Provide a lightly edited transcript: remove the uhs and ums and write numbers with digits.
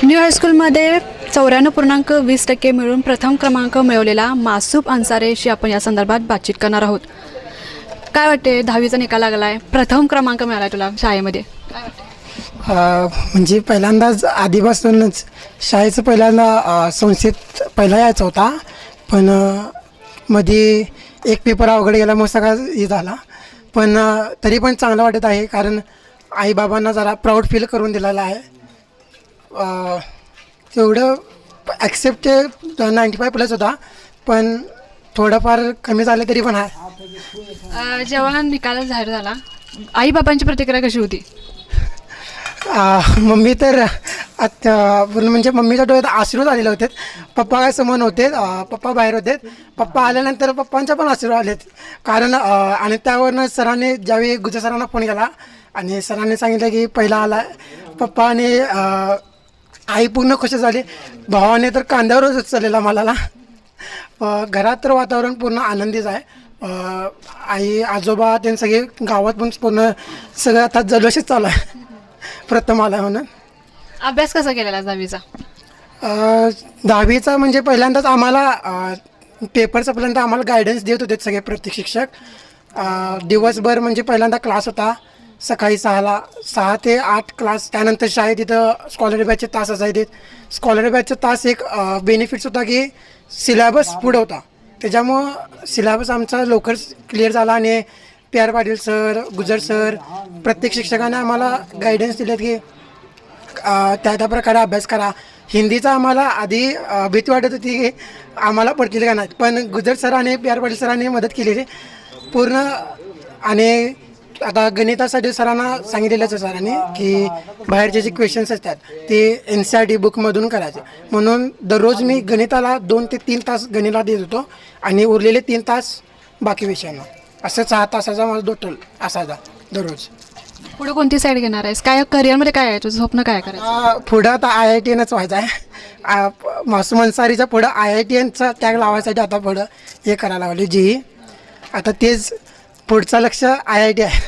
New हायस्कूलमध्ये 94.20% मिळून प्रथम क्रमांक मिळवलेला मासूब अन्सारीशी आपण या संदर्भात बातचीत करणार आहोत. काय वाटते, 10वीचा निकाल लागला आहे, प्रथम क्रमांक मिळाला तुला शाळेमध्ये, काय वाटते? म्हणजे पहिल्यांदाच आधीपासूनच शाळेचं पहिल्यांदा संस्थेत पहिला यायचा होता, पण मध्ये एक पेपर अवघड गेला, मग सगळा हे झाला. पण तरी पण चांगलं वाटत आहे, कारण आईबाबांना जरा प्राऊड फील करून दिलेला आहे. तेवढं ॲक्सेप्ट 95+ होता, पण थोडंफार कमी झालं तरी पण आहे. जेव्हा निकाल जाहीर झाला, आईबाबांची प्रतिक्रिया कशी होती? मम्मी तर म्हणजे मम्मीच्या डोळ्यात आश्रू आलेले होते. पप्पा काय समोर होते, पप्पा बाहेर होते. पप्पा आल्यानंतर पप्पांच्या पण आश्रू आलेत, कारण आणि त्यावरनं सरांनी ज्यावेळी गुजर सरांना फोन केला आणि सरांनी सांगितलं की पहिला आला. पप्पा आणि आई पूर्ण खुश झाली. भावाने तर कांद्यावरच उचललेला मला. घरात तर वातावरण पूर्ण आनंदीच आहे. आई आजोबा ते सगळे गावात पण पूर्ण सगळं आता जल्लोषच चालू आहे प्रथम आला म्हणून. अभ्यास कसा केलेला 10वीचा? 10वीचा म्हणजे पहिल्यांदाच आम्हाला पेपरचा पहिल्यांदा आम्हाला गायडन्स देत होते सगळे प्रत्येक शिक्षक. दिवसभर म्हणजे पहिल्यांदा क्लास होता, सकाळी 6 ते 8 क्लास. त्यानंतर शाळेत तिथं स्कॉलरी बॅचचे तास असायचे. स्कॉलरी बॅचचा तास एक बेनिफिट्स होता की सिलेबस पुढं होता, त्याच्यामुळं सिलेबस आमचा लवकर क्लिअर झाला. आणि PR पाटील सर, गुजर सर, प्रत्येक शिक्षकाने आम्हाला गायडन्स दिलेत की त्या प्रकारे अभ्यास करा. हिंदीचा आम्हाला आधी भीती वाटत होती की आम्हाला पडतील का नाही, पण गुजर सरांनी PR पाटील सरांनी मदत केलेली पूर्ण. आणि आता गणितासाठी सरांना सांगितलेलंच आहे सरांनी की बाहेरचे जे क्वेश्चन्स असतात ते NCERT बुकमधून करायचे. म्हणून दररोज मी गणिताला 2 ते 3 तास गणिताला देत होतो आणि उरलेले 3 तास बाकी विषयांना. असं 6 तासाचा माझा टोटल असायचा दररोज. पुढे कोणती साईड घेणार आहेस? काय करिअरमध्ये काय आहे तुझं स्वप्न, काय करायचं? पुढं आता IITNच व्हायचं आहे. मासूम अन्सारीच्या पुढं IITNचा टॅग लावायसाठी आता पुढं हे करायला लागले GE. आता तेच पुढचं लक्ष IIT आहे.